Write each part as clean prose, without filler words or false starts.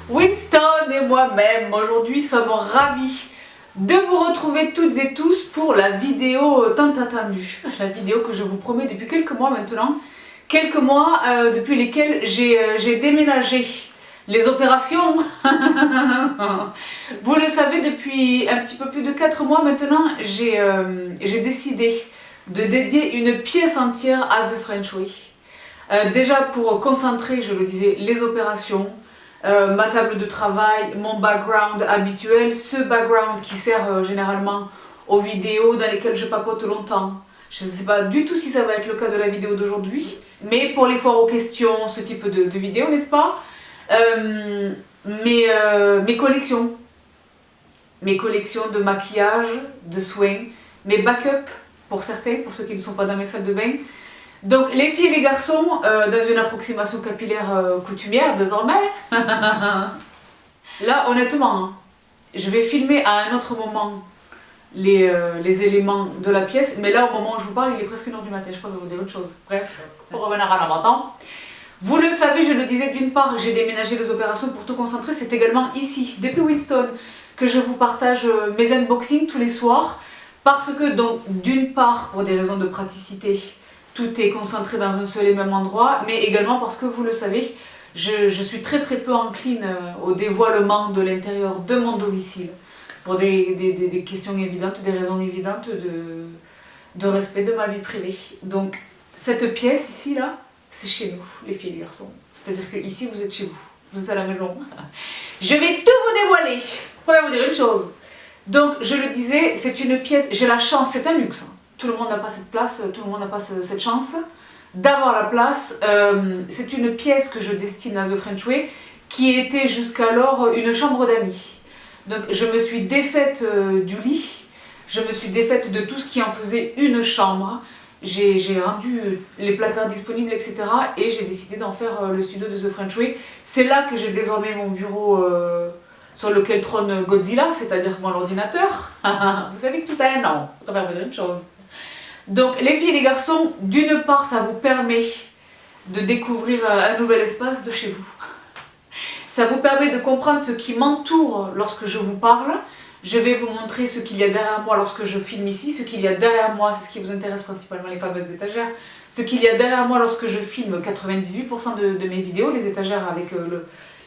Winston et moi-même aujourd'hui sommes ravis de vous retrouver toutes et tous pour la vidéo tant attendue. La vidéo que je vous promets depuis quelques mois maintenant. Quelques mois depuis lesquels j'ai déménagé. Les opérations, vous le savez, depuis un petit peu plus de 4 mois maintenant, j'ai décidé de dédier une pièce entière à The French Way. Déjà pour concentrer, je le disais, les opérations, ma table de travail, mon background habituel, ce background qui sert généralement aux vidéos dans lesquelles je papote longtemps. Je ne sais pas du tout si ça va être le cas de la vidéo d'aujourd'hui, mais pour les foires aux questions, ce type de vidéo, n'est-ce pas? Mes collections. Mes collections de maquillage, de soins, mes backups pour certains, pour ceux qui ne sont pas dans mes salles de bain. Donc les filles et les garçons, dans une approximation capillaire coutumière désormais. Là honnêtement, hein, je vais filmer à un autre moment les éléments de la pièce, mais là au moment où je vous parle il est presque 1h du matin, je peux vous dire autre chose. Bref, pour revenir à l'avant-temps. Vous le savez, je le disais, d'une part j'ai déménagé les opérations pour tout concentrer, c'est également ici, depuis Winston, que je vous partage mes unboxings tous les soirs, parce que donc d'une part pour des raisons de praticité, tout est concentré dans un seul et même endroit, mais également parce que vous le savez, je suis très peu encline au dévoilement de l'intérieur de mon domicile, pour des questions évidentes, des raisons évidentes de respect de ma vie privée. Donc cette pièce ici là, c'est chez nous, les filles et les garçons. C'est-à-dire que ici vous êtes chez vous, vous êtes à la maison. Je vais tout vous dévoiler. Je vais vous dire une chose. Donc je le disais, c'est une pièce, j'ai la chance, c'est un luxe. Tout le monde n'a pas cette place, tout le monde n'a pas cette chance d'avoir la place. C'est une pièce que je destine à The French Way, qui était jusqu'alors une chambre d'amis. Donc je me suis défaite du lit, je me suis défaite de tout ce qui en faisait une chambre. J'ai rendu les placards disponibles, etc. Et j'ai décidé d'en faire le studio de The French Way. C'est là que j'ai désormais mon bureau sur lequel trône Godzilla, c'est-à-dire mon ordinateur. Vous savez que tout a un nom, on va vous dire une chose. Donc les filles et les garçons, d'une part ça vous permet de découvrir un nouvel espace de chez vous. Ça vous permet de comprendre ce qui m'entoure lorsque je vous parle. Je vais vous montrer ce qu'il y a derrière moi lorsque je filme ici. Ce qu'il y a derrière moi, c'est ce qui vous intéresse principalement, les fameuses étagères. Ce qu'il y a derrière moi lorsque je filme 98% de mes vidéos, les étagères avec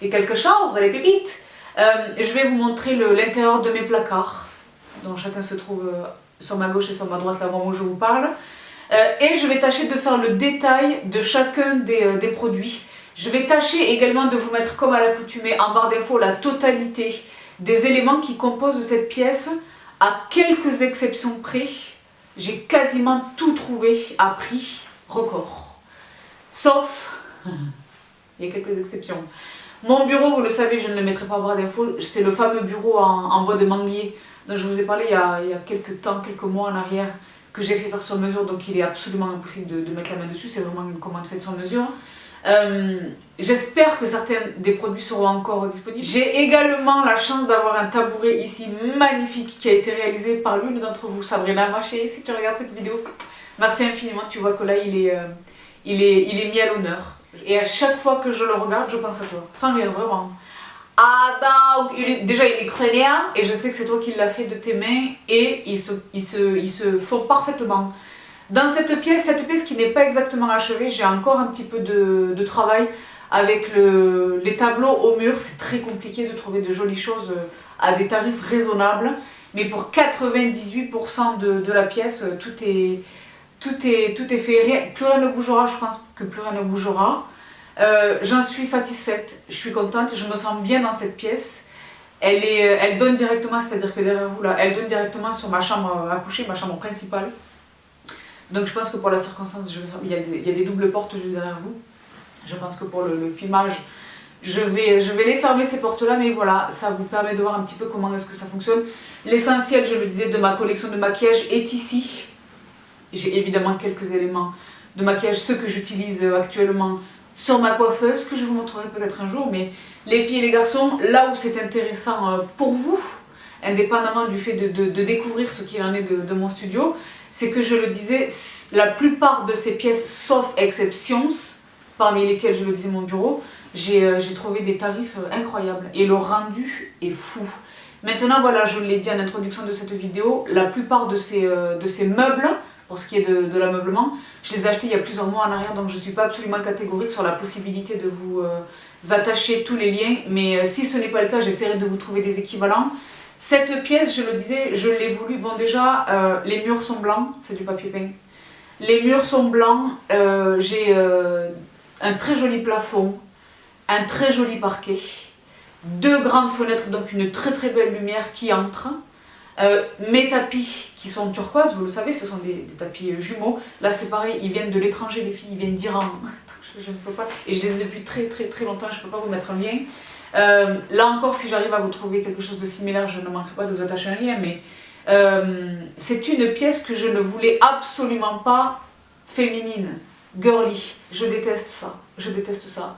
les quelque chose, les pépites. Je vais vous montrer l'intérieur de mes placards, dont chacun se trouve sur ma gauche et sur ma droite là au moment où je vous parle. Et je vais tâcher de faire le détail de chacun des produits. Je vais tâcher également de vous mettre, comme à l'accoutumée, en barre d'infos la totalité des éléments qui composent cette pièce, à quelques exceptions près. J'ai quasiment tout trouvé à prix record. Sauf, il y a quelques exceptions. Mon bureau, vous le savez, je ne le mettrai pas en barre d'infos, c'est le fameux bureau en bois de manguier dont je vous ai parlé il y a quelques temps, quelques mois en arrière, que j'ai fait faire sur mesure, donc il est absolument impossible de mettre la main dessus, c'est vraiment une commande faite sur mesure. J'espère que certains des produits seront encore disponibles. J'ai également la chance d'avoir un tabouret ici magnifique qui a été réalisé par l'une d'entre vous, Sabrina, ma chérie, si tu regardes cette vidéo. Merci infiniment, tu vois que là il est mis à l'honneur. Et à chaque fois que je le regarde, je pense à toi, sans rire, vraiment. Ah donc, déjà il est ukrainien et je sais que c'est toi qui l'as fait de tes mains et ils se font parfaitement. Dans cette pièce qui n'est pas exactement achevée, j'ai encore un petit peu de travail avec les tableaux au mur. C'est très compliqué de trouver de jolies choses à des tarifs raisonnables. Mais pour 98% de la pièce, tout est fait. Plus rien ne bougera, je pense que plus rien ne bougera. J'en suis satisfaite, je suis contente, je me sens bien dans cette pièce. Elle donne directement, c'est-à-dire que derrière vous là, elle donne directement sur ma chambre à coucher, ma chambre principale. Donc je pense que pour la circonstance, il y a des doubles portes juste derrière vous. Je pense que pour le filmage, je vais les fermer ces portes-là, mais voilà, ça vous permet de voir un petit peu comment est-ce que ça fonctionne. L'essentiel, je le disais, de ma collection de maquillage est ici. J'ai évidemment quelques éléments de maquillage, ceux que j'utilise actuellement sur ma coiffeuse, que je vous montrerai peut-être un jour, mais les filles et les garçons, là où c'est intéressant pour vous, indépendamment du fait de découvrir ce qu'il en est de mon studio, c'est que je le disais, la plupart de ces pièces, sauf exceptions, parmi lesquelles je le disais mon bureau, J'ai trouvé des tarifs incroyables et le rendu est fou. Maintenant voilà, je l'ai dit en introduction de cette vidéo, la plupart de ces meubles, pour ce qui est de l'ameublement, je les ai achetés il y a plusieurs mois en arrière, donc je ne suis pas absolument catégorique sur la possibilité de vous attacher tous les liens, mais si ce n'est pas le cas, j'essaierai de vous trouver des équivalents. Cette pièce, je le disais, je l'ai voulu, bon déjà, les murs sont blancs, c'est du papier peint. Les murs sont blancs, j'ai un très joli plafond, un très joli parquet, 2 grandes fenêtres, donc une très très belle lumière qui entre. Mes tapis qui sont turquoise, vous le savez, ce sont des tapis jumeaux. Là c'est pareil, ils viennent de l'étranger, les filles, ils viennent d'Iran. Je ne peux pas, et je les ai depuis très très très longtemps, je ne peux pas vous mettre un lien. Là encore, si j'arrive à vous trouver quelque chose de similaire, je ne manquerai pas de vous attacher un lien, mais c'est une pièce que je ne voulais absolument pas féminine, girly. Je déteste ça, je déteste ça.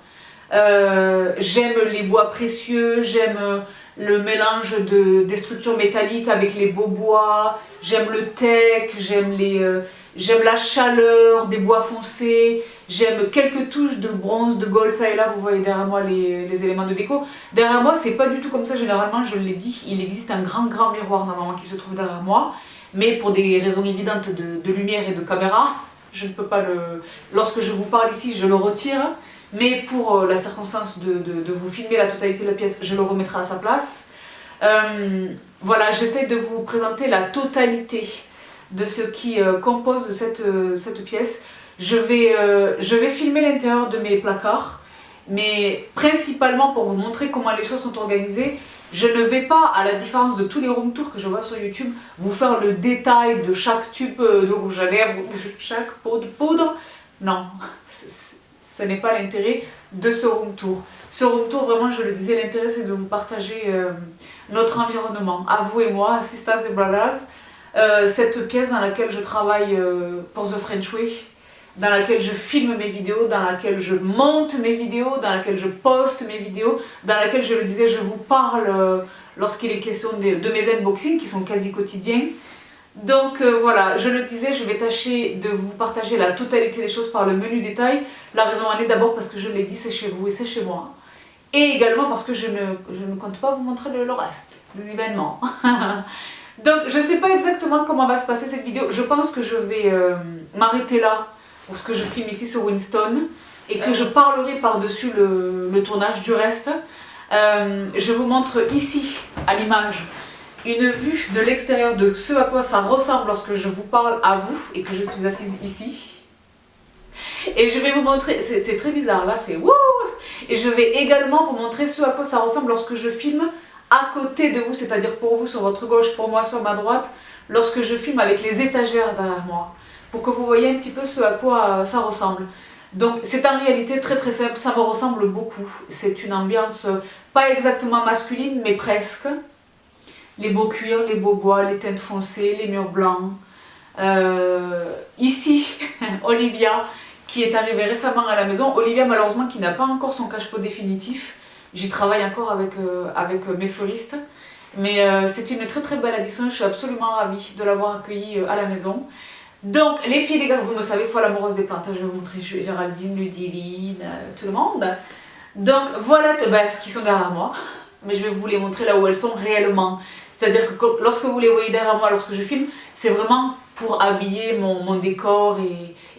J'aime les bois précieux, j'aime le mélange des structures métalliques avec les beaux bois, j'aime le teak, j'aime la chaleur des bois foncés, j'aime quelques touches de bronze, de gold, ça et là, vous voyez derrière moi les éléments de déco. Derrière moi, c'est pas du tout comme ça généralement, je l'ai dit, il existe un grand miroir normalement qui se trouve derrière moi, mais pour des raisons évidentes de lumière et de caméra, je ne peux pas lorsque je vous parle ici, je le retire. Mais pour la circonstance de vous filmer la totalité de la pièce, je le remettrai à sa place. Voilà, j'essaie de vous présenter la totalité de ce qui compose cette pièce. Je vais filmer l'intérieur de mes placards, mais principalement pour vous montrer comment les choses sont organisées. Je ne vais pas, à la différence de tous les room tours que je vois sur YouTube, vous faire le détail de chaque tube de rouge à lèvres, de chaque pot de poudre. Non, ce n'est pas l'intérêt de ce room tour. Ce room tour, vraiment, je le disais, l'intérêt c'est de vous partager notre environnement, à vous et moi, sisters et brothers. Cette pièce dans laquelle je travaille pour The French Way, dans laquelle je filme mes vidéos, dans laquelle je monte mes vidéos, dans laquelle je poste mes vidéos, dans laquelle, je le disais, je vous parle lorsqu'il est question de mes unboxings qui sont quasi quotidiens. Donc voilà, je le disais, je vais tâcher de vous partager la totalité des choses par le menu détail. La raison en est d'abord parce que je l'ai dit, c'est chez vous et c'est chez moi. Et également parce que je ne compte pas vous montrer le reste des événements. Donc je ne sais pas exactement comment va se passer cette vidéo. Je pense que je vais m'arrêter là pour ce que je filme ici sur Winston. Et que je parlerai par-dessus le tournage du reste. Je vous montre ici, à l'image, une vue de l'extérieur de ce à quoi ça ressemble lorsque je vous parle à vous et que je suis assise ici. Et je vais vous montrer, c'est très bizarre là, c'est wouh. Et je vais également vous montrer ce à quoi ça ressemble lorsque je filme à côté de vous, c'est-à-dire pour vous sur votre gauche, pour moi sur ma droite, lorsque je filme avec les étagères derrière moi, pour que vous voyez un petit peu ce à quoi ça ressemble. Donc c'est en réalité très très simple, ça me ressemble beaucoup. C'est une ambiance pas exactement masculine, mais presque. Les beaux cuirs, les beaux bois, les teintes foncées, les murs blancs. Ici, Olivia, qui est arrivée récemment à la maison. Olivia, malheureusement, qui n'a pas encore son cache-pot définitif. J'y travaille encore avec mes fleuristes. Mais c'est une très très belle addition. Je suis absolument ravie de l'avoir accueillie à la maison. Donc, les filles, les gars, vous me savez, folle amoureuse des plantes. Je vais vous montrer Géraldine, Ludivine, tout le monde. Donc, voilà ce qui sont derrière moi. Mais je vais vous les montrer là où elles sont réellement. C'est-à-dire que lorsque vous les voyez derrière moi, lorsque je filme, c'est vraiment pour habiller mon décor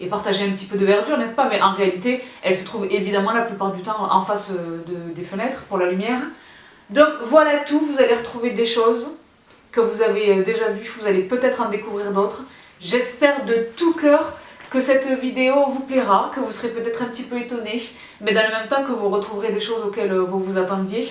et partager un petit peu de verdure, n'est-ce pas? Mais en réalité, elles se trouvent évidemment la plupart du temps en face des fenêtres pour la lumière. Donc voilà tout, vous allez retrouver des choses que vous avez déjà vues, vous allez peut-être en découvrir d'autres. J'espère de tout cœur que cette vidéo vous plaira, que vous serez peut-être un petit peu étonnés, mais dans le même temps que vous retrouverez des choses auxquelles vous vous attendiez.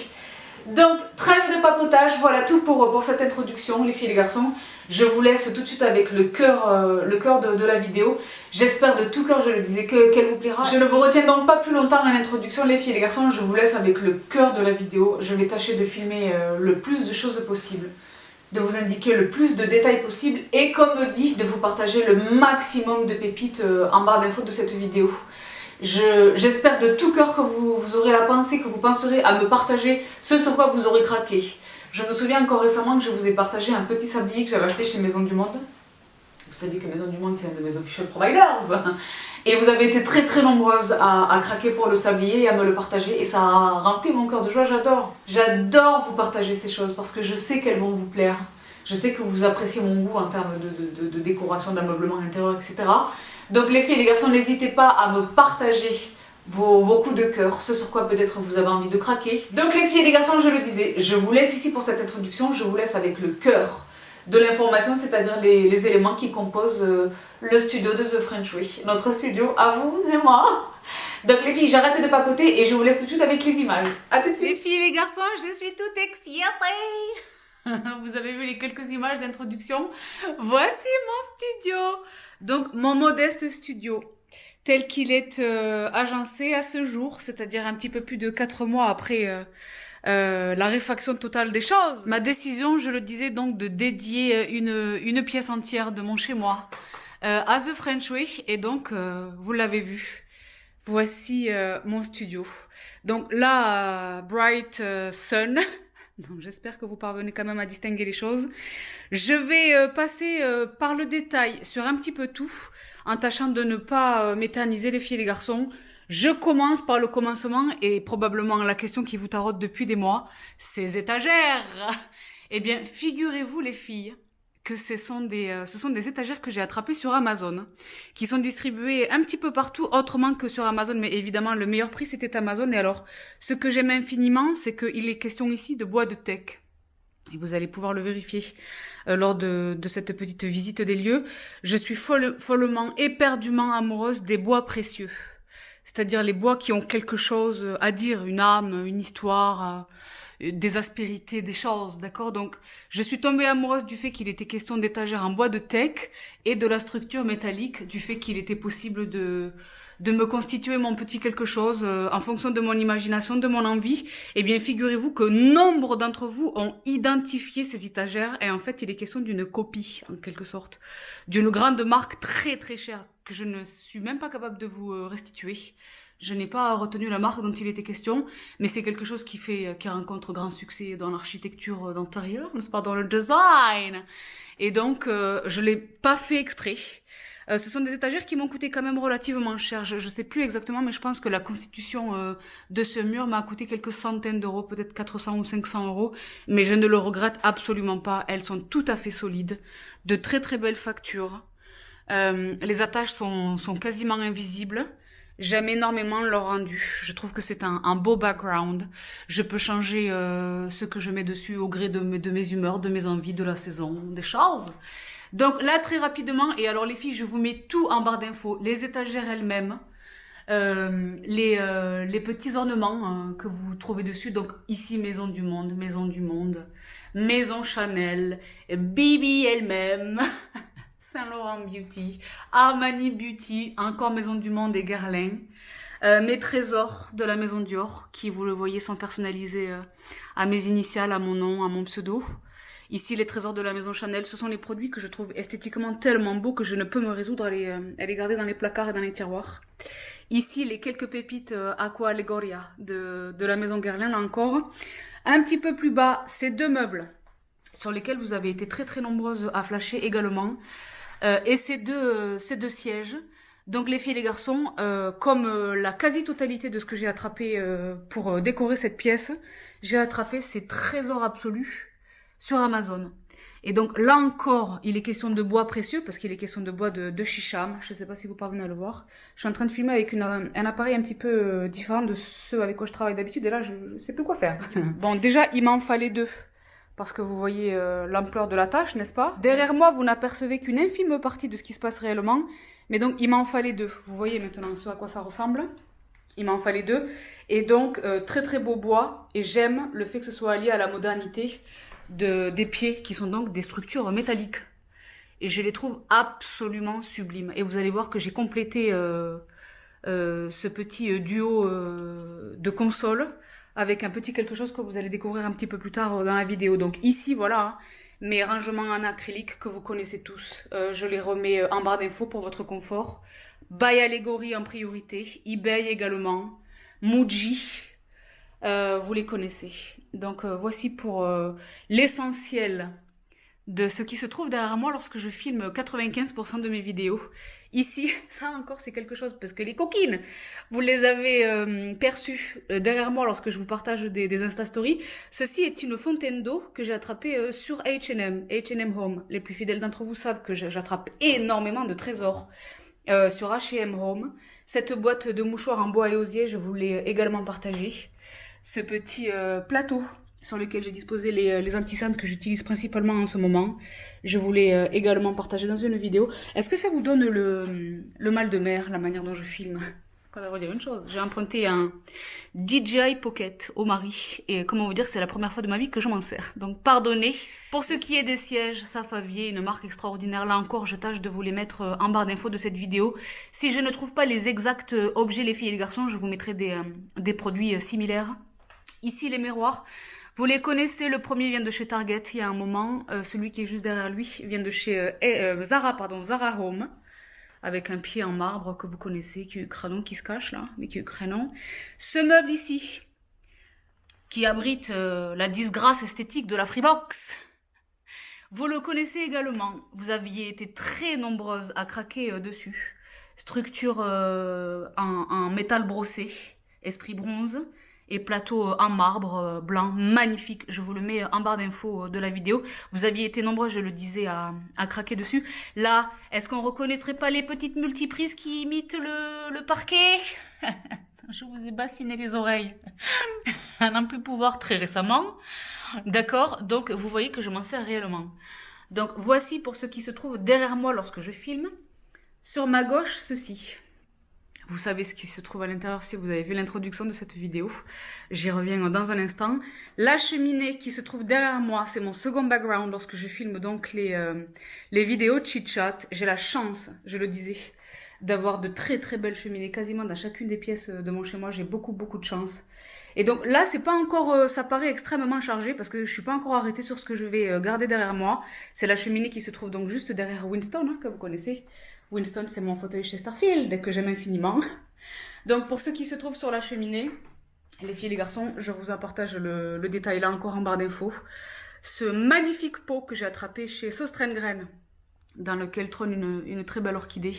Donc, trêve de papotage, voilà tout pour cette introduction, les filles et les garçons. Je vous laisse tout de suite avec le cœur de la vidéo. J'espère de tout cœur, je le disais, qu'elle vous plaira. Je ne vous retiens donc pas plus longtemps à l'introduction, les filles et les garçons. Je vous laisse avec le cœur de la vidéo. Je vais tâcher de filmer le plus de choses possible, de vous indiquer le plus de détails possible et, comme dit, de vous partager le maximum de pépites en barre d'infos de cette vidéo. J'espère de tout cœur que vous aurez la pensée, que vous penserez à me partager ce sur quoi vous aurez craqué. Je me souviens encore récemment que je vous ai partagé un petit sablier que j'avais acheté chez Maison du Monde. savez que Maison du Monde, c'est un de mes official providers. Et vous avez été très très nombreuses à craquer pour le sablier et à me le partager. Et ça a rempli mon cœur de joie, j'adore. J'adore vous partager ces choses parce que je sais qu'elles vont vous plaire. Je sais que vous appréciez mon goût en termes de décoration, d'ameublement intérieur, etc. Donc les filles et les garçons, n'hésitez pas à me partager vos coups de cœur, ce sur quoi peut-être vous avez envie de craquer. Donc les filles et les garçons, je le disais, je vous laisse ici pour cette introduction, je vous laisse avec le cœur de l'information, c'est-à-dire les éléments qui composent le studio de The French Way, notre studio à vous et moi. Donc les filles, j'arrête de papoter et je vous laisse tout de suite avec les images. A tout de suite. Les filles et les garçons, je suis toute excitée. Vous avez vu les quelques images d'introduction. Voici mon studio. Donc mon modeste studio, tel qu'il est agencé à ce jour, c'est-à-dire un petit peu plus de 4 mois après la réfaction totale des choses. Ma décision, je le disais donc, de dédier une pièce entière de mon chez-moi à The French Way. Et donc, vous l'avez vu, voici mon studio. Donc là, Bright Sun. Donc j'espère que vous parvenez quand même à distinguer les choses. Je vais passer par le détail sur un petit peu tout, en tâchant de ne pas m'éterniser les filles et les garçons. Je commence par le commencement et probablement la question qui vous taraude depuis des mois, ces étagères. Eh bien, figurez-vous les filles que ce sont des étagères que j'ai attrapées sur Amazon, qui sont distribuées un petit peu partout autrement que sur Amazon, mais évidemment le meilleur prix c'était Amazon. Et alors, ce que j'aime infiniment, c'est qu'il est question ici de bois de teck. Et vous allez pouvoir le vérifier lors de cette petite visite des lieux. Je suis follement, éperdument amoureuse des bois précieux. C'est-à-dire les bois qui ont quelque chose à dire, une âme, une histoire, des aspérités, des choses, d'accord? Donc, je suis tombée amoureuse du fait qu'il était question d'étagères en bois de teck et de la structure métallique, du fait qu'il était possible de me constituer mon petit quelque chose en fonction de mon imagination, de mon envie. Eh bien, figurez-vous que nombre d'entre vous ont identifié ces étagères et en fait, il est question d'une copie, en quelque sorte, d'une grande marque très très chère que je ne suis même pas capable de vous restituer. Je n'ai pas retenu la marque dont il était question, mais c'est quelque chose qui rencontre grand succès dans l'architecture d'intérieur, n'est-ce pas, dans le design. Et donc, je l'ai pas fait exprès. Ce sont des étagères qui m'ont coûté quand même relativement cher. Je sais plus exactement, mais je pense que la constitution de ce mur m'a coûté quelques centaines d'euros, peut-être 400 ou 500 euros. Mais je ne le regrette absolument pas. Elles sont tout à fait solides, de très très belles factures. Les attaches sont quasiment invisibles. J'aime énormément leur rendu. Je trouve que c'est un beau background. Je peux changer ce que je mets dessus au gré de mes humeurs, de mes envies, de la saison, des choses. Donc là, très rapidement, et alors les filles, je vous mets tout en barre d'infos. Les étagères elles-mêmes, les petits ornements que vous trouvez dessus. Donc ici, Maison du Monde, Maison Chanel, Bibi elle-même, Saint Laurent Beauty, Armani Beauty, encore Maison du Monde et Guerlain. Mes trésors de la Maison Dior, qui vous le voyez sont personnalisés à mes initiales, à mon nom, à mon pseudo. Ici, les trésors de la Maison Chanel, ce sont les produits que je trouve esthétiquement tellement beaux que je ne peux me résoudre à les garder dans les placards et dans les tiroirs. Ici, les quelques pépites Aqua Allegoria de la Maison Guerlain, là encore. Un petit peu plus bas, ces deux meubles sur lesquels vous avez été très très nombreuses à flasher également. Et ces deux sièges. Donc les filles et les garçons, comme la quasi-totalité de ce que j'ai attrapé pour décorer cette pièce, j'ai attrapé ces trésors absolus sur Amazon. Et donc là encore, il est question de bois précieux, parce qu'il est question de bois de Shisham. Je ne sais pas si vous parvenez à le voir. Je suis en train de filmer avec un appareil un petit peu différent de ceux avec quoi je travaille d'habitude, et là je ne sais plus quoi faire. Bon, déjà, il m'en fallait 2. Parce que vous voyez l'ampleur de la tâche, n'est-ce pas? Derrière moi, vous n'apercevez qu'une infime partie de ce qui se passe réellement. Mais donc, il m'en fallait 2. Vous voyez maintenant ce à quoi ça ressemble. Il m'en fallait 2. Et donc, très très beau bois. Et j'aime le fait que ce soit lié à la modernité des pieds, qui sont donc des structures métalliques. Et je les trouve absolument sublimes. Et vous allez voir que j'ai complété ce petit duo de consoles avec un petit quelque chose que vous allez découvrir un petit peu plus tard dans la vidéo. Donc ici, voilà, hein, mes rangements en acrylique que vous connaissez tous. Je les remets en barre d'infos pour votre confort. By Allegory en priorité, eBay également, Muji, vous les connaissez. Donc voici pour l'essentiel de ce qui se trouve derrière moi lorsque je filme 95% de mes vidéos. Ici, ça encore c'est quelque chose, parce que les coquines, vous les avez perçues derrière moi lorsque je vous partage des Insta Stories. Ceci est une fontaine d'eau que j'ai attrapée sur H&M Home. Les plus fidèles d'entre vous savent que j'attrape énormément de trésors sur H&M Home. Cette boîte de mouchoirs en bois et osier, je vous l'ai également partagée. Ce petit plateau sur lequel j'ai disposé les anti-cernes que j'utilise principalement en ce moment. Je voulais également partager dans une vidéo. Est-ce que ça vous donne le mal de mer, la manière dont je filme? Je vais vous dire une chose, j'ai emprunté un DJI Pocket au mari, et comment vous dire, c'est la première fois de ma vie que je m'en sers. Donc pardonnez. Pour ce qui est des sièges, Safavier, une marque extraordinaire, là encore je tâche de vous les mettre en barre d'infos de cette vidéo. Si je ne trouve pas les exacts objets, les filles et les garçons, je vous mettrai des produits similaires. Ici les miroirs. Vous les connaissez, le premier vient de chez Target il y a un moment, celui qui est juste derrière lui vient de chez Zara Home, avec un pied en marbre que vous connaissez, qui est Cranon qui se cache là, mais qui est Cranon. Ce meuble ici, qui abrite la disgrâce esthétique de la Freebox, vous le connaissez également, vous aviez été très nombreuses à craquer dessus. Structure en métal brossé, esprit bronze, et plateau en marbre blanc, magnifique. Je vous le mets en barre d'infos de la vidéo. Vous aviez été nombreux, je le disais, à craquer dessus. Là, est-ce qu'on reconnaîtrait pas les petites multiprises qui imitent le parquet? Je vous ai bassiné les oreilles. À n'en plus pouvoir très récemment. D'accord? Donc, vous voyez que je m'en sers réellement. Donc, voici pour ce qui se trouve derrière moi lorsque je filme. Sur ma gauche, ceci. Vous savez ce qui se trouve à l'intérieur si vous avez vu l'introduction de cette vidéo. J'y reviens dans un instant. La cheminée qui se trouve derrière moi, c'est mon second background lorsque je filme donc les vidéos chit-chat. J'ai la chance, je le disais, d'avoir de très très belles cheminées quasiment dans chacune des pièces de mon chez moi. J'ai beaucoup de chance. Et donc là, c'est pas encore, ça paraît extrêmement chargé parce que je suis pas encore arrêtée sur ce que je vais garder derrière moi. C'est la cheminée qui se trouve donc juste derrière Winston, hein, que vous connaissez. Winston, c'est mon fauteuil chez Starfield, que j'aime infiniment. Donc, pour ceux qui se trouvent sur la cheminée, les filles et les garçons, je vous en partage le détail là encore en barre d'infos. Ce magnifique pot que j'ai attrapé chez Sostrengren, dans lequel trône une très belle orchidée.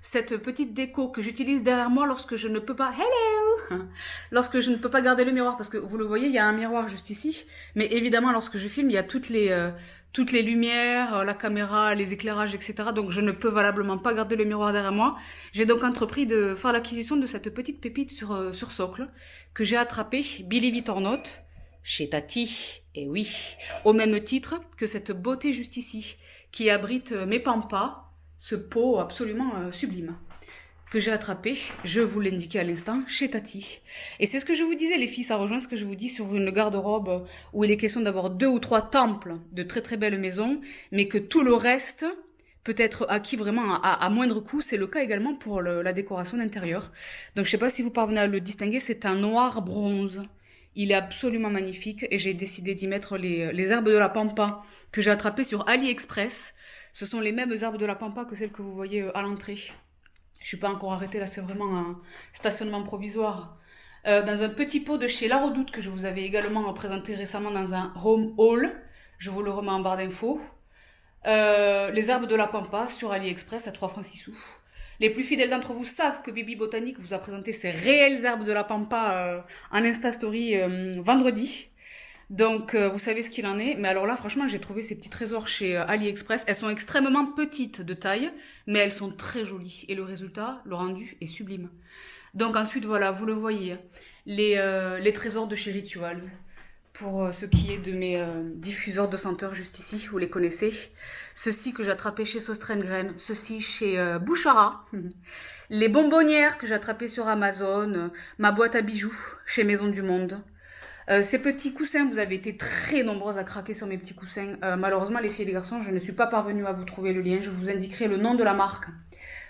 Cette petite déco que j'utilise derrière moi lorsque je ne peux pas... Hello! Lorsque je ne peux pas garder le miroir, parce que vous le voyez, il y a un miroir juste ici. Mais évidemment, lorsque je filme, il y a toutes les lumières, la caméra, les éclairages, etc. Donc je ne peux valablement pas garder le miroir derrière moi. J'ai donc entrepris de faire l'acquisition de cette petite pépite sur socle que j'ai attrapée, believe it or not, chez Tati. Et oui, au même titre que cette beauté juste ici, qui abrite mes pampas, ce pot absolument sublime que j'ai attrapé, je vous l'indiquais à l'instant, chez Tati. Et c'est ce que je vous disais, les filles, ça rejoint ce que je vous dis sur une garde-robe où il est question d'avoir 2 ou 3 temples de très très belles maisons, mais que tout le reste peut être acquis vraiment à moindre coût. C'est le cas également pour la décoration d'intérieur. Donc je sais pas si vous parvenez à le distinguer, c'est un noir bronze. Il est absolument magnifique et j'ai décidé d'y mettre les herbes de la pampa que j'ai attrapées sur AliExpress. Ce sont les mêmes herbes de la pampa que celles que vous voyez à l'entrée. Je suis pas encore arrêtée, là c'est vraiment un stationnement provisoire. Dans un petit pot de chez La Redoute que je vous avais également présenté récemment dans un home haul. Je vous le remets en barre d'infos. Les herbes de la pampa sur AliExpress à 3 francs 6 sous. Les plus fidèles d'entre vous savent que Bibi Botanique vous a présenté ces réelles herbes de la pampa en Insta Story vendredi. Donc, vous savez ce qu'il en est. Mais alors là, franchement, j'ai trouvé ces petits trésors chez AliExpress. Elles sont extrêmement petites de taille, mais elles sont très jolies. Et le résultat, le rendu, est sublime. Donc ensuite, voilà, vous le voyez, les trésors de chez Rituals. Pour ce qui est de mes diffuseurs de senteurs juste ici, vous les connaissez. Ceci que j'ai attrapé chez Sostrengren, ceci chez Bouchara. Les bonbonnières que j'ai attrapées sur Amazon, ma boîte à bijoux chez Maison du Monde. Ces petits coussins, vous avez été très nombreuses à craquer sur mes petits coussins. Malheureusement, les filles et les garçons, je ne suis pas parvenue à vous trouver le lien. Je vous indiquerai le nom de la marque.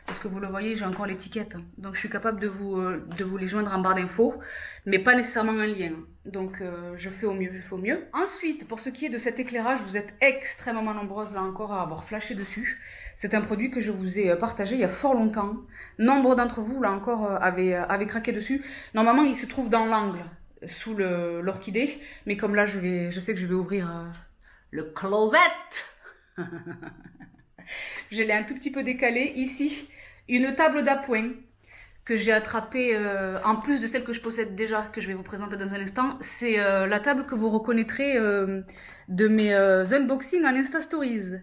Parce que vous le voyez, j'ai encore l'étiquette. Donc je suis capable de vous les joindre en barre d'infos. Mais pas nécessairement un lien. Donc je fais au mieux, Ensuite, pour ce qui est de cet éclairage, vous êtes extrêmement nombreuses là encore à avoir flashé dessus. C'est un produit que je vous ai partagé il y a fort longtemps. Nombre d'entre vous là encore avaient craqué dessus. Normalement, il se trouve dans l'angle, sous l'orchidée. Mais comme là, je sais que je vais ouvrir le closet Je l'ai un tout petit peu décalé. Ici, une table d'appoint que j'ai attrapée en plus de celle que je possède déjà, que je vais vous présenter dans un instant. C'est la table que vous reconnaîtrez de mes unboxings en Insta Stories.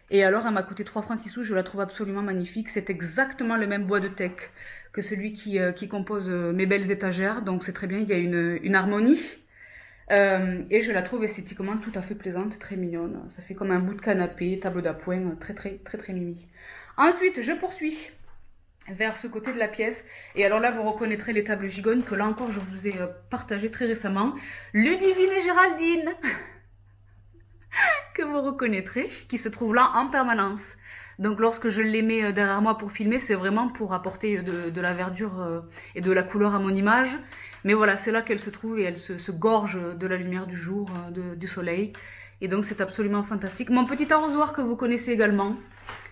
Et alors, elle m'a coûté 3 francs 6 sous, je la trouve absolument magnifique. C'est exactement le même bois de teck que celui qui compose mes belles étagères. Donc c'est très bien, il y a une harmonie. Et je la trouve esthétiquement tout à fait plaisante, très mignonne. Ça fait comme un bout de canapé, table d'appoint, très mimi. Ensuite, je poursuis vers ce côté de la pièce. Et alors là, vous reconnaîtrez les tables gigognes que là encore, je vous ai partagé très récemment. Ludivine et Géraldine que vous reconnaîtrez, qui se trouve là en permanence. Donc lorsque je les mets derrière moi pour filmer, c'est vraiment pour apporter de la verdure et de la couleur à mon image. Mais voilà, c'est là qu'elle se trouve et elle se gorge de la lumière du jour, du soleil. Et donc c'est absolument fantastique. Mon petit arrosoir que vous connaissez également,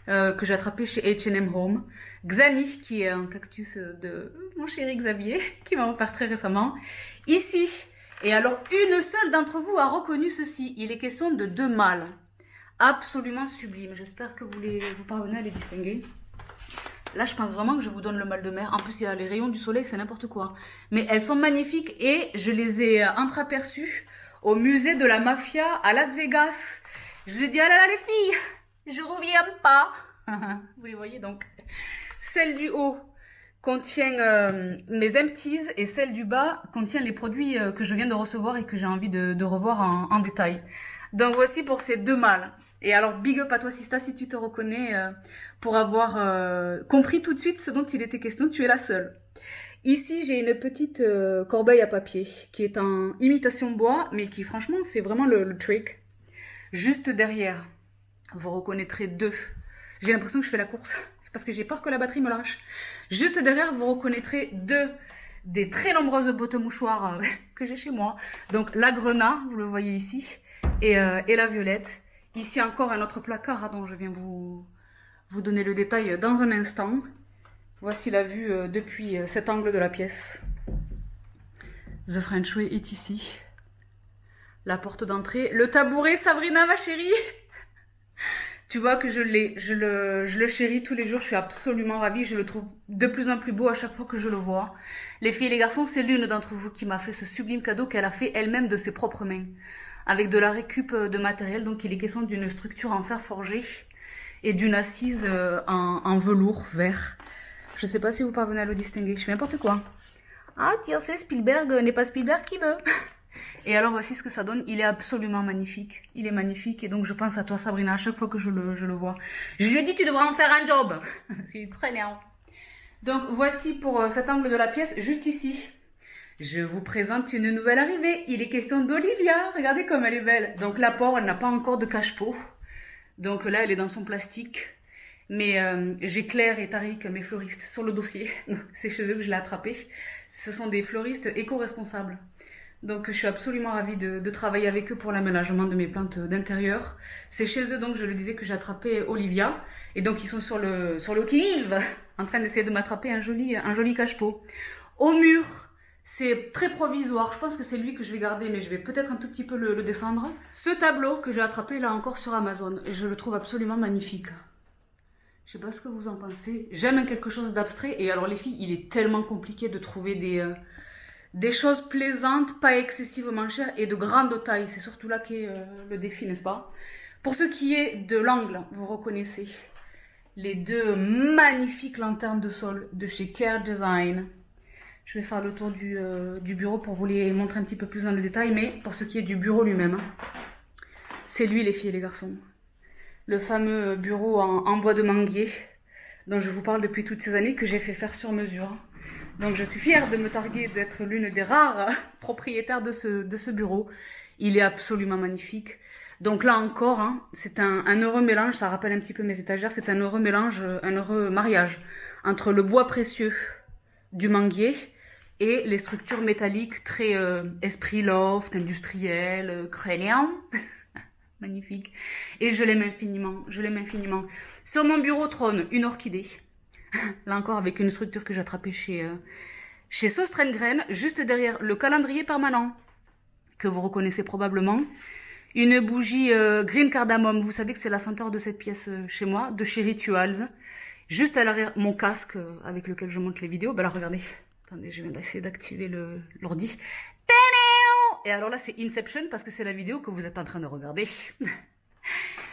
que j'ai attrapé chez H&M Home. Xani, qui est un cactus de mon chéri Xavier, qui m'a offert très récemment. Ici, et alors une seule d'entre vous a reconnu ceci. Il est question de 2 mâles. Absolument sublime. J'espère que vous parvenez à les distinguer. Là, je pense vraiment que je vous donne le mal de mer. En plus, il y a les rayons du soleil, c'est n'importe quoi. Mais elles sont magnifiques et je les ai entreaperçues au musée de la mafia à Las Vegas. Je vous ai dit, ah là là les filles, je reviens pas. Vous les voyez donc. Celle du haut contient mes empties et celle du bas contient les produits que je viens de recevoir et que j'ai envie de revoir en détail. Donc voici pour ces 2 mâles. Et alors big up à toi Sista si tu te reconnais pour avoir compris tout de suite ce dont il était question, tu es la seule. Ici j'ai une petite corbeille à papier qui est en imitation bois mais qui franchement fait vraiment le trick. Juste derrière, vous reconnaîtrez 2. J'ai l'impression que je fais la course parce que j'ai peur que la batterie me lâche. Juste derrière, vous reconnaîtrez 2 des très nombreuses bottes mouchoirs que j'ai chez moi. Donc la grenat, vous le voyez ici, et la violette. Ici encore un autre placard dont je viens vous donner le détail dans un instant. Voici la vue depuis cet angle de la pièce. The French Way est ici. La porte d'entrée. Le tabouret, Sabrina ma chérie. Tu vois que je l'ai, je le chéris tous les jours, je suis absolument ravie, je le trouve de plus en plus beau à chaque fois que je le vois. Les filles et les garçons, c'est l'une d'entre vous qui m'a fait ce sublime cadeau qu'elle a fait elle-même de ses propres mains, avec de la récup de matériel, donc il est question d'une structure en fer forgé et d'une assise en velours vert. Je sais pas si vous parvenez à le distinguer, je fais n'importe quoi. Ah, tiens, c'est Spielberg, n'est pas Spielberg qui veut. Et alors voici ce que ça donne, il est absolument magnifique, il est magnifique et donc je pense à toi Sabrina à chaque fois que je le vois. Je lui ai dit tu devrais en faire un job, c'est très néant. Donc voici pour cet angle de la pièce, juste ici. Je vous présente une nouvelle arrivée, il est question d'Olivia, regardez comme elle est belle. Donc la pauvre, elle n'a pas encore de cache-pot, donc là elle est dans son plastique. Mais j'ai Claire et Tariq, mes fleuristes, sur le dossier, c'est chez eux que je l'ai attrapé. Ce sont des fleuristes éco-responsables. Donc je suis absolument ravie de travailler avec eux pour l'aménagement de mes plantes d'intérieur. C'est chez eux donc je le disais que j'ai attrapé Olivia et donc ils sont sur le qui-vive en train d'essayer de m'attraper un joli cache-pot. Au mur, c'est très provisoire. Je pense que c'est lui que je vais garder mais je vais peut-être un tout petit peu le descendre. Ce tableau que j'ai attrapé là encore sur Amazon et je le trouve absolument magnifique. Je sais pas ce que vous en pensez. J'aime quelque chose d'abstrait et alors les filles, il est tellement compliqué de trouver des choses plaisantes, pas excessivement chères et de grande taille. C'est surtout là qu'est le défi, n'est-ce pas? Pour ce qui est de l'angle, vous reconnaissez les 2 magnifiques lanternes de sol de chez Care Design. Je vais faire le tour du bureau pour vous les montrer un petit peu plus dans le détail, mais pour ce qui est du bureau lui-même, c'est lui les filles et les garçons. Le fameux bureau en bois de manguier dont je vous parle depuis toutes ces années que j'ai fait faire sur mesure. Donc je suis fière de me targuer d'être l'une des rares propriétaires de ce bureau. Il est absolument magnifique. Donc là encore, hein, c'est un heureux mélange, ça rappelle un petit peu mes étagères, c'est un heureux mélange, un heureux mariage entre le bois précieux du manguier et les structures métalliques très esprit loft, industriel, crânien. Magnifique. Et je l'aime infiniment, je l'aime infiniment. Sur mon bureau trône une orchidée. Là encore avec une structure que j'ai attrapée chez Sostrengren, juste derrière le calendrier permanent, que vous reconnaissez probablement. Une bougie green cardamome. Vous savez que c'est la senteur de cette pièce chez moi, de chez Rituals. Juste à l'arrière, mon casque avec lequel je monte les vidéos. Ben là, regardez. Attendez, je viens d'essayer d'activer l'ordi. Et alors là, c'est Inception parce que c'est la vidéo que vous êtes en train de regarder.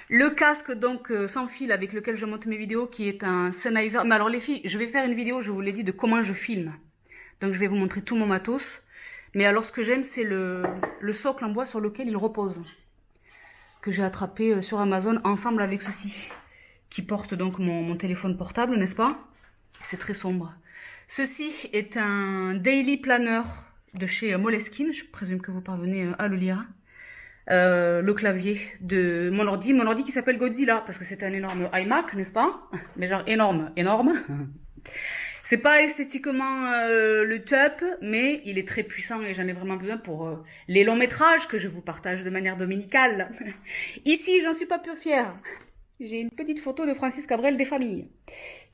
Le casque donc sans fil avec lequel je monte mes vidéos qui est un Sennheiser. Mais alors les filles, je vais faire une vidéo, je vous l'ai dit, de comment je filme. Donc je vais vous montrer tout mon matos. Mais alors ce que j'aime, c'est le socle en bois sur lequel il repose. Que j'ai attrapé sur Amazon ensemble avec ceci. Qui porte donc mon téléphone portable, n'est-ce pas? C'est très sombre. Ceci est un daily planner de chez Moleskine. Je présume que vous parvenez à le lire. Le clavier de mon ordi qui s'appelle Godzilla, parce que c'est un énorme iMac, n'est-ce pas? Mais genre énorme. C'est pas esthétiquement le top, mais il est très puissant et j'en ai vraiment besoin pour les longs métrages que je vous partage de manière dominicale. Ici, j'en suis pas peu fière. J'ai une petite photo de Francis Cabrel des familles,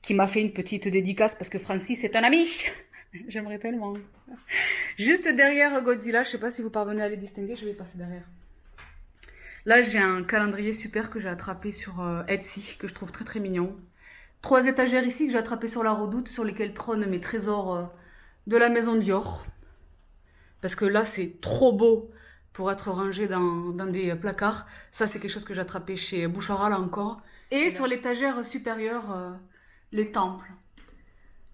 qui m'a fait une petite dédicace parce que Francis est un ami. J'aimerais tellement. Juste derrière Godzilla, je sais pas si vous parvenez à les distinguer, je vais passer derrière. Là, j'ai un calendrier super que j'ai attrapé sur Etsy, que je trouve très très mignon. 3 étagères ici que j'ai attrapé sur la redoute, sur lesquelles trônent mes trésors de la maison Dior. Parce que là, c'est trop beau pour être rangé dans des placards. Ça, c'est quelque chose que j'ai attrapé chez Bouchara, là encore. Et sur l'étagère supérieure, les temples.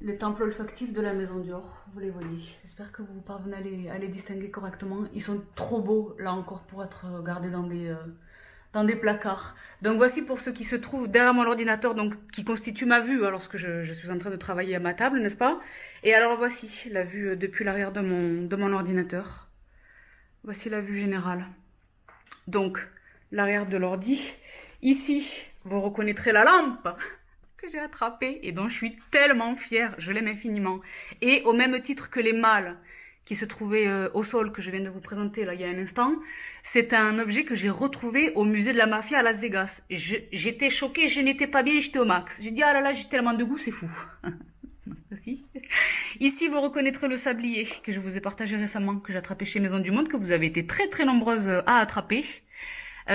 Les temples olfactifs de la maison Dior, vous les voyez. J'espère que vous parvenez à les distinguer correctement. Ils sont trop beaux, là encore, pour être gardés dans des placards. Donc voici pour ceux qui se trouvent derrière mon ordinateur, donc qui constituent ma vue lorsque je suis en train de travailler à ma table, n'est-ce pas? Et alors voici la vue depuis l'arrière de mon ordinateur. Voici la vue générale. Donc, l'arrière de l'ordi. Ici, vous reconnaîtrez la lampe que j'ai attrapée et dont je suis tellement fière. Je l'aime infiniment. Et au même titre que les mâles qui se trouvaient au sol, que je viens de vous présenter là il y a un instant, c'est un objet que j'ai retrouvé au musée de la mafia à Las Vegas. J'étais choquée, je n'étais pas bien, j'étais au max. J'ai dit, ah là là, j'ai tellement de goût, c'est fou. Ici, vous reconnaîtrez le sablier que je vous ai partagé récemment, que j'ai attrapé chez Maison du Monde, que vous avez été très très nombreuses à attraper.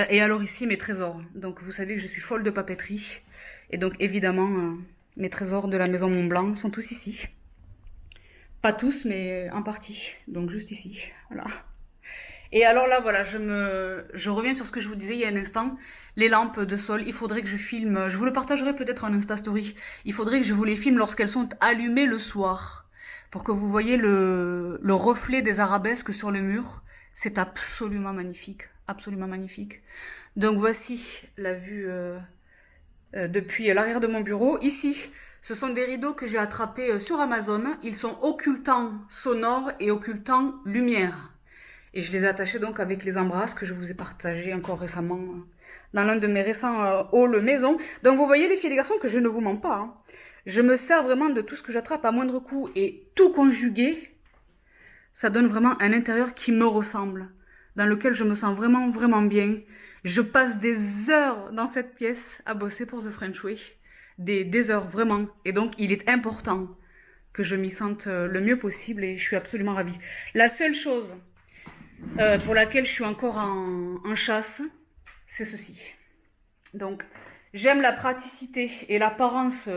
Et alors ici, mes trésors. Donc vous savez que je suis folle de papeterie. Et donc évidemment, mes trésors de la Maison Montblanc sont tous ici. Pas tous, mais en partie. Donc juste ici. Voilà. Et alors là, voilà, je reviens sur ce que je vous disais il y a un instant. Les lampes de sol, il faudrait que je filme, je vous le partagerai peut-être en Insta Story. Il faudrait que je vous les filme lorsqu'elles sont allumées le soir. Pour que vous voyez le reflet des arabesques sur le mur. C'est absolument magnifique. Absolument magnifique. Donc voici la vue depuis l'arrière de mon bureau. Ici, ce sont des rideaux que j'ai attrapés sur Amazon. Ils sont occultants sonores et occultants lumière. Et je les ai attachés donc avec les embrasses que je vous ai partagées encore récemment dans l'un de mes récents hauls maison. Donc vous voyez les filles et les garçons que je ne vous mens pas. Hein. Je me sers vraiment de tout ce que j'attrape à moindre coût et tout conjugué. Ça donne vraiment un intérieur qui me ressemble, dans lequel je me sens vraiment vraiment bien. Je passe des heures dans cette pièce à bosser pour The French Way. Des heures vraiment. Et donc il est important que je m'y sente le mieux possible et je suis absolument ravie. La seule chose pour laquelle je suis encore en chasse, c'est ceci. Donc, j'aime la praticité et l'apparence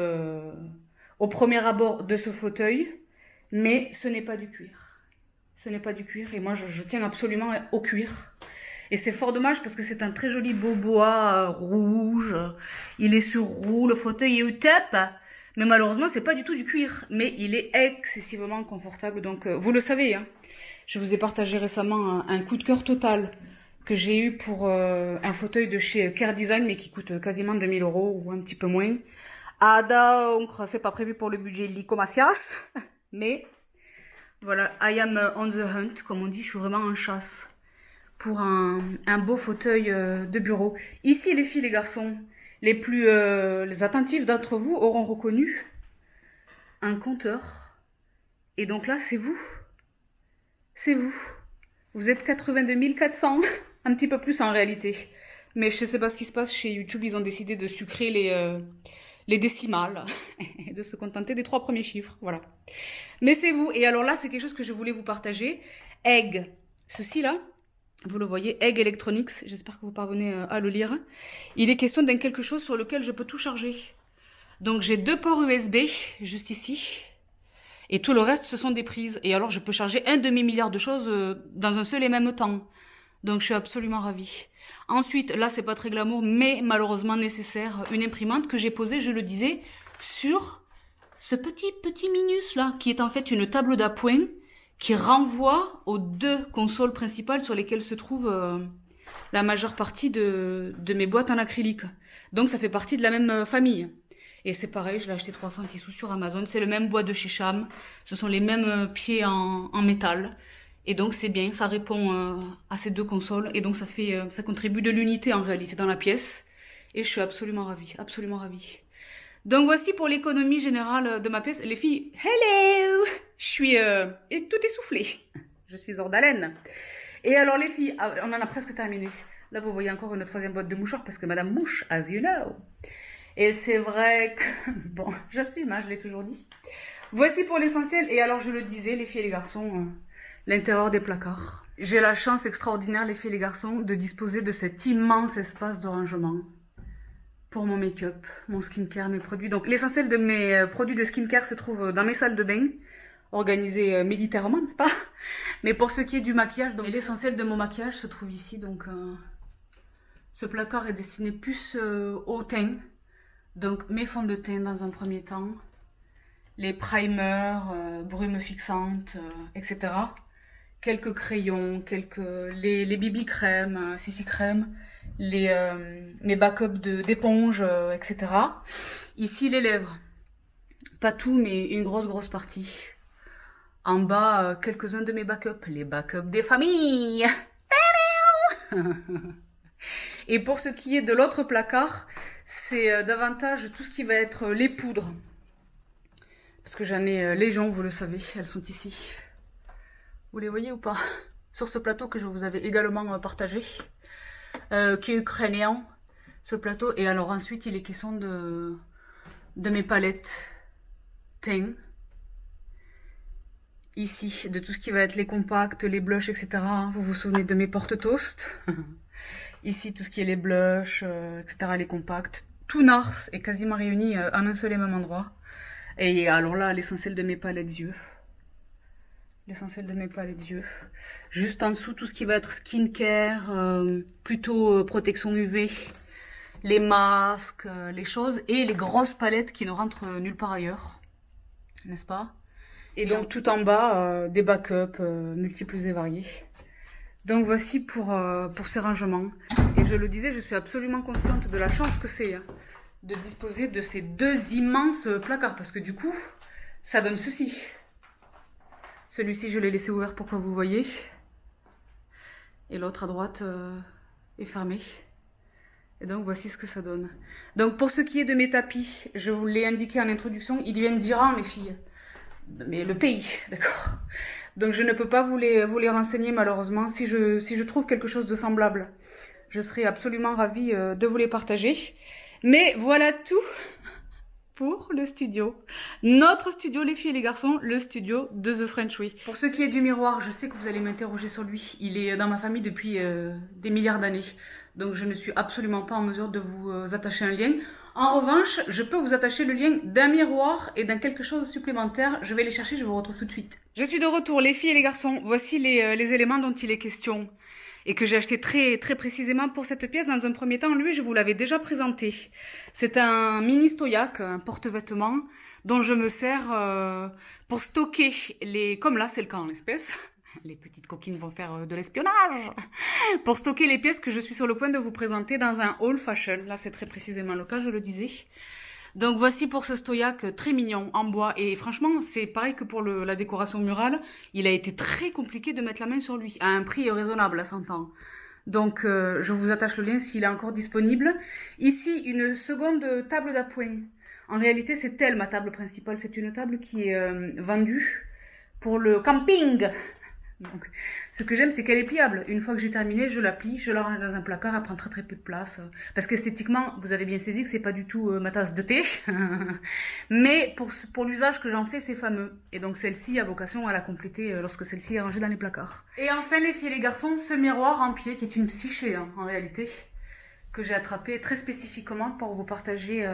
au premier abord de ce fauteuil, mais ce n'est pas du cuir. Ce n'est pas du cuir et moi je tiens absolument au cuir. Et c'est fort dommage parce que c'est un très joli beau bois rouge. Il est sur roue, le fauteuil est au top. Mais malheureusement, c'est pas du tout du cuir. Mais il est excessivement confortable. Donc, vous le savez, hein. Je vous ai partagé récemment un coup de cœur total que j'ai eu pour un fauteuil de chez Care Design, mais qui coûte quasiment 2000 € ou un petit peu moins. Ah donc, c'est pas prévu pour le budget Lico Macias. Mais, voilà, I am on the hunt, comme on dit, je suis vraiment en chasse pour un beau fauteuil de bureau. Ici, les filles, les garçons, les attentifs d'entre vous auront reconnu un compteur. Et donc là, c'est vous. C'est vous. Vous êtes 82 400, un petit peu plus en réalité. Mais je ne sais pas ce qui se passe chez YouTube, ils ont décidé de sucrer les décimales et de se contenter des 3 premiers chiffres, voilà. Mais c'est vous. Et alors là, c'est quelque chose que je voulais vous partager. Egg, ceci là, Vous le voyez, Egg Electronics, j'espère que vous parvenez à le lire. Il est question d'un quelque chose sur lequel je peux tout charger. Donc j'ai 2 ports USB, juste ici. Et tout le reste, ce sont des prises. Et alors, je peux charger un demi-milliard de choses dans un seul et même temps. Donc, je suis absolument ravie. Ensuite, là, c'est pas très glamour, mais malheureusement nécessaire, une imprimante que j'ai posée, je le disais, sur ce petit minus là, qui est en fait une table d'appoint qui renvoie aux 2 consoles principales sur lesquelles se trouve la majeure partie de mes boîtes en acrylique. Donc, ça fait partie de la même famille. Et c'est pareil, je l'ai acheté 3 francs 6 sous sur Amazon. C'est le même bois de chez Cham. Ce sont les mêmes pieds en métal. Et donc c'est bien, ça répond à ces 2 consoles. Et donc ça contribue de l'unité en réalité dans la pièce. Et je suis absolument ravie, absolument ravie. Donc voici pour l'économie générale de ma pièce. Les filles, hello! Je suis tout essoufflée. Je suis hors d'haleine. Et alors les filles, on en a presque terminé. Là vous voyez encore une 3e boîte de mouchoirs parce que Madame Mouche, as you know. Et c'est vrai que... Bon, j'assume, hein, je l'ai toujours dit. Voici pour l'essentiel. Et alors, je le disais, les filles et les garçons, l'intérieur des placards. J'ai la chance extraordinaire, les filles et les garçons, de disposer de cet immense espace de rangement pour mon make-up, mon skincare, mes produits. Donc, l'essentiel de mes produits de skincare se trouve dans mes salles de bain, organisées militairement, n'est-ce pas? Mais pour ce qui est du maquillage, donc l'essentiel de mon maquillage se trouve ici. Donc, ce placard est destiné plus au teint. Donc mes fonds de teint dans un premier temps, les primers, brumes fixantes, etc. Quelques crayons, les BB crèmes, CC crèmes, mes backups d'éponges, etc. Ici les lèvres, pas tout mais une grosse partie. En bas, quelques-uns de mes backups, les backups des familles. Et pour ce qui est de l'autre placard, c'est davantage tout ce qui va être les poudres. Parce que j'en ai légion, vous le savez, elles sont ici. Vous les voyez ou pas? Sur ce plateau que je vous avais également partagé, qui est ukrainien, ce plateau. Et alors ensuite, il est question de mes palettes teint. Ici, de tout ce qui va être les compacts, les blushs, etc. Vous vous souvenez de mes porte-toast? Ici, tout ce qui est les blushs, etc., les compacts. Tout Nars est quasiment réuni en un seul et même endroit. Et alors là, l'essentiel de mes palettes yeux. L'essentiel de mes palettes yeux. Juste en dessous, tout ce qui va être skincare, plutôt protection UV. Les masques, les choses. Et les grosses palettes qui ne rentrent nulle part ailleurs. N'est-ce pas? Et donc tout en bas, des backups multiples et variés. Donc voici pour ces rangements. Et je le disais, je suis absolument consciente de la chance que c'est de disposer de ces 2 immenses placards. Parce que du coup, ça donne ceci. Celui-ci, je l'ai laissé ouvert pour que vous voyez. Et l'autre à droite est fermé. Et donc voici ce que ça donne. Donc pour ce qui est de mes tapis, je vous l'ai indiqué en introduction, ils viennent d'Iran les filles. Mais le pays, d'accord. Donc je ne peux pas vous les renseigner malheureusement. Si je trouve quelque chose de semblable, je serai absolument ravie de vous les partager. Mais voilà tout pour le studio. Notre studio, les filles et les garçons, le studio de The French Way. Pour ce qui est du miroir, je sais que vous allez m'interroger sur lui. Il est dans ma famille depuis des milliards d'années. Donc je ne suis absolument pas en mesure de vous attacher un lien. En revanche, je peux vous attacher le lien d'un miroir et d'un quelque chose supplémentaire. Je vais les chercher, je vous retrouve tout de suite. Je suis de retour, les filles et les garçons. Voici les éléments dont il est question. Et que j'ai acheté très précisément pour cette pièce. Dans un premier temps, lui, je vous l'avais déjà présenté. C'est un mini stoyak, un porte-vêtements, dont je me sers pour stocker comme là, c'est le cas en l'espèce. Les petites coquines vont faire de l'espionnage. Pour stocker les pièces que je suis sur le point de vous présenter dans un haul fashion. Là, c'est très précisément le cas, je le disais. Donc voici pour ce stoyak très mignon en bois. Et franchement, c'est pareil que pour la décoration murale. Il a été très compliqué de mettre la main sur lui. À un prix raisonnable, à 100 ans. Donc je vous attache le lien s'il est encore disponible. Ici, une seconde table d'appoint. En réalité, c'est elle ma table principale. C'est une table qui est vendue pour le camping. Donc, ce que j'aime, c'est qu'elle est pliable. Une fois que j'ai terminé, je la plie, je la range dans un placard, elle prend très très peu de place. Parce qu'esthétiquement, vous avez bien saisi que c'est pas du tout ma tasse de thé. Mais pour l'usage que j'en fais, c'est fameux. Et donc celle-ci a vocation à la compléter lorsque celle-ci est rangée dans les placards. Et enfin, les filles et les garçons, ce miroir en pied, qui est une psyché en réalité, que j'ai attrapé très spécifiquement pour vous partager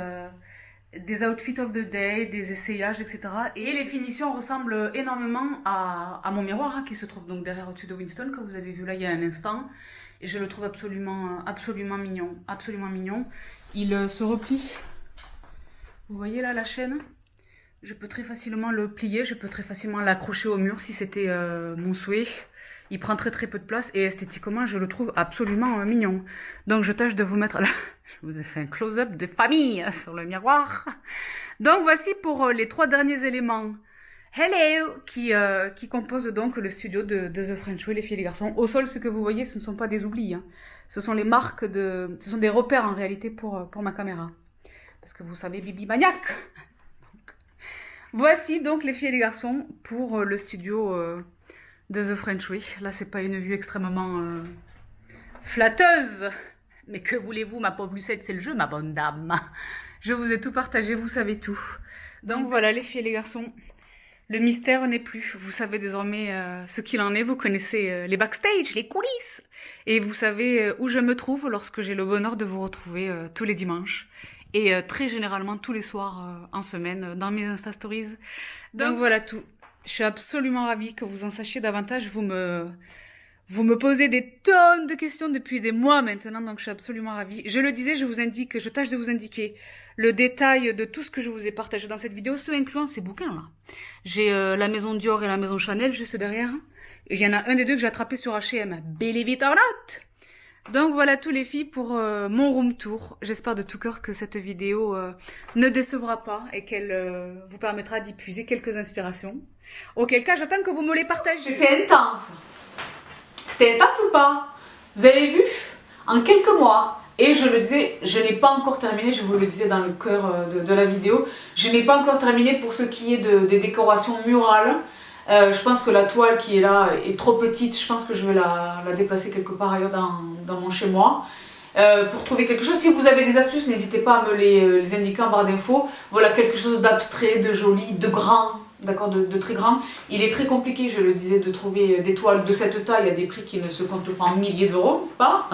des outfits of the day, des essayages, etc. Et les finitions ressemblent énormément à mon miroir qui se trouve donc derrière au-dessus de Winston, que vous avez vu là il y a un instant. Et je le trouve absolument mignon, absolument mignon. Il se replie. Vous voyez là la chaîne? Je peux très facilement le plier, je peux très facilement l'accrocher au mur si c'était mon souhait. Il prend très très peu de place et esthétiquement je le trouve absolument mignon. Donc je tâche de vous mettre là, je vous ai fait un close-up de famille sur le miroir. Donc voici pour les 3 derniers éléments hello qui composent donc le studio de The French Way, les filles et les garçons. Au sol, ce que vous voyez, ce ne sont pas des oublis, ce sont les marques ce sont des repères en réalité pour ma caméra. Parce que vous savez, Bibi maniaque. Voici donc les filles et les garçons pour le studio de The French Way. Là, c'est pas une vue extrêmement flatteuse. Mais que voulez-vous, ma pauvre Lucette, c'est le jeu, ma bonne dame. Je vous ai tout partagé, vous savez tout. Donc voilà, les filles et les garçons. Le mystère n'est plus. Vous savez désormais ce qu'il en est. Vous connaissez les backstage, les coulisses. Et vous savez où je me trouve lorsque j'ai le bonheur de vous retrouver tous les dimanches. Et très généralement tous les soirs en semaine dans mes Insta Stories. Donc voilà tout. Je suis absolument ravie que vous en sachiez davantage. Vous me posez des tonnes de questions depuis des mois maintenant, donc je suis absolument ravie. Je le disais, je tâche de vous indiquer le détail de tout ce que je vous ai partagé dans cette vidéo, ce incluant ces bouquins-là. J'ai la maison Dior et la maison Chanel juste derrière. Il y en a un des deux que j'ai attrapé sur H&M. Believe it or not! Donc voilà tous les filles pour mon room tour. J'espère de tout cœur que cette vidéo ne décevra pas et qu'elle vous permettra d'y puiser quelques inspirations. Auquel cas, j'attends que vous me les partagez. C'était intense. C'était intense ou pas? Vous avez vu? En quelques mois, et je le disais, je n'ai pas encore terminé, je vous le disais dans le cœur de la vidéo, je n'ai pas encore terminé pour ce qui est des décorations murales. Je pense que la toile qui est là est trop petite, je pense que je vais la déplacer quelque part ailleurs dans mon chez-moi. Pour trouver quelque chose, si vous avez des astuces, n'hésitez pas à me les indiquer en barre d'infos. Voilà quelque chose d'abstrait, de joli, de grand, d'accord, de très grand. Il est très compliqué, je le disais, de trouver des toiles de cette taille à des prix qui ne se comptent pas en milliers d'euros, n'est-ce pas?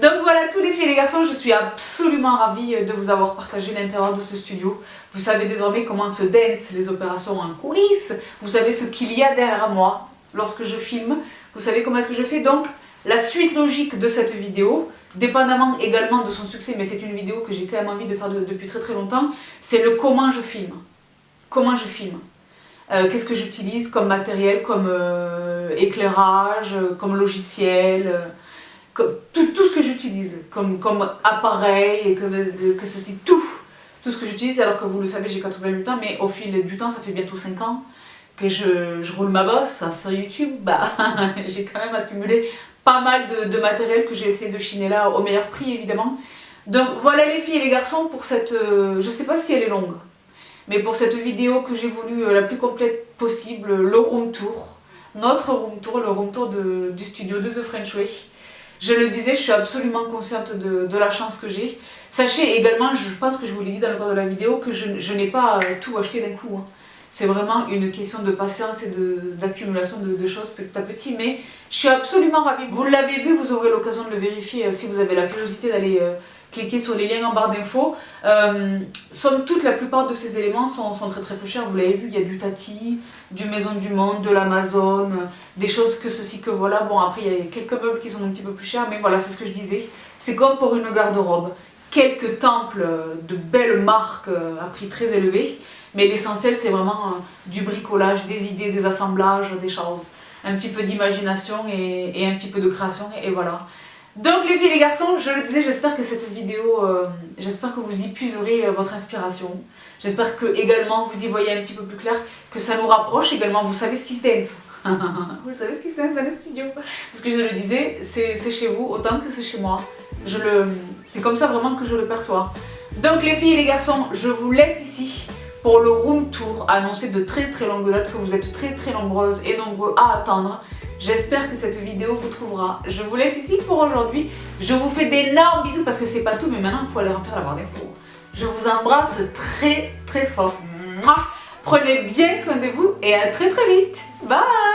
Donc voilà, tous les filles et les garçons, je suis absolument ravie de vous avoir partagé l'intérieur de ce studio. Vous savez désormais comment se dance les opérations en coulisses. Vous savez ce qu'il y a derrière moi lorsque je filme. Vous savez comment est-ce que je fais. Donc, la suite logique de cette vidéo, dépendamment également de son succès, mais c'est une vidéo que j'ai quand même envie de faire depuis très très longtemps, c'est le comment je filme. Comment je filme. Qu'est-ce que j'utilise comme matériel, comme éclairage, comme logiciel, tout ce que j'utilise, comme appareil, que ceci, tout ce que j'utilise, alors que vous le savez, j'ai 88 ans, mais au fil du temps, ça fait bientôt 5 ans que je roule ma bosse sur YouTube, bah, j'ai quand même accumulé pas mal de matériel que j'ai essayé de chiner là, au meilleur prix évidemment. Donc voilà les filles et les garçons pour cette, je sais pas si elle est longue, mais pour cette vidéo que j'ai voulu la plus complète possible, le room tour, notre room tour, le room tour du studio de The French Way. Je le disais, je suis absolument consciente de la chance que j'ai. Sachez également, je pense que je vous l'ai dit dans le cadre de la vidéo, que je n'ai pas tout acheté d'un coup. C'est vraiment une question de patience et d'accumulation de choses petit à petit, mais je suis absolument ravie. Vous l'avez vu, vous aurez l'occasion de le vérifier si vous avez la curiosité d'aller cliquer sur les liens en barre d'infos. Somme toute, la plupart de ces éléments sont très très peu chers. Vous l'avez vu, il y a du Tati, du Maison du Monde, de l'Amazon, des choses que ceci, que voilà. Bon, après, il y a quelques meubles qui sont un petit peu plus chers, mais voilà, c'est ce que je disais. C'est comme pour une garde-robe. Quelques temples de belles marques à prix très élevé, mais l'essentiel, c'est vraiment du bricolage, des idées, des assemblages, des choses. Un petit peu d'imagination et un petit peu de création, et voilà. Donc les filles et les garçons, je le disais, j'espère que cette vidéo, j'espère que vous y puiserez votre inspiration. J'espère que également vous y voyez un petit peu plus clair, que ça nous rapproche également. Vous savez ce qui se dance. Vous savez ce qui se dance dans le studio. Parce que je le disais, c'est chez vous autant que c'est chez moi. C'est comme ça vraiment que je le perçois. Donc les filles et les garçons, je vous laisse ici pour le room tour annoncé de très longue date, que vous êtes très nombreuses et nombreux à attendre. J'espère que cette vidéo vous trouvera. Je vous laisse ici pour aujourd'hui. Je vous fais d'énormes bisous parce que c'est pas tout, mais maintenant il faut aller remplir la barre d'infos. Je vous embrasse très fort. Mouah. Prenez bien soin de vous et à très vite. Bye.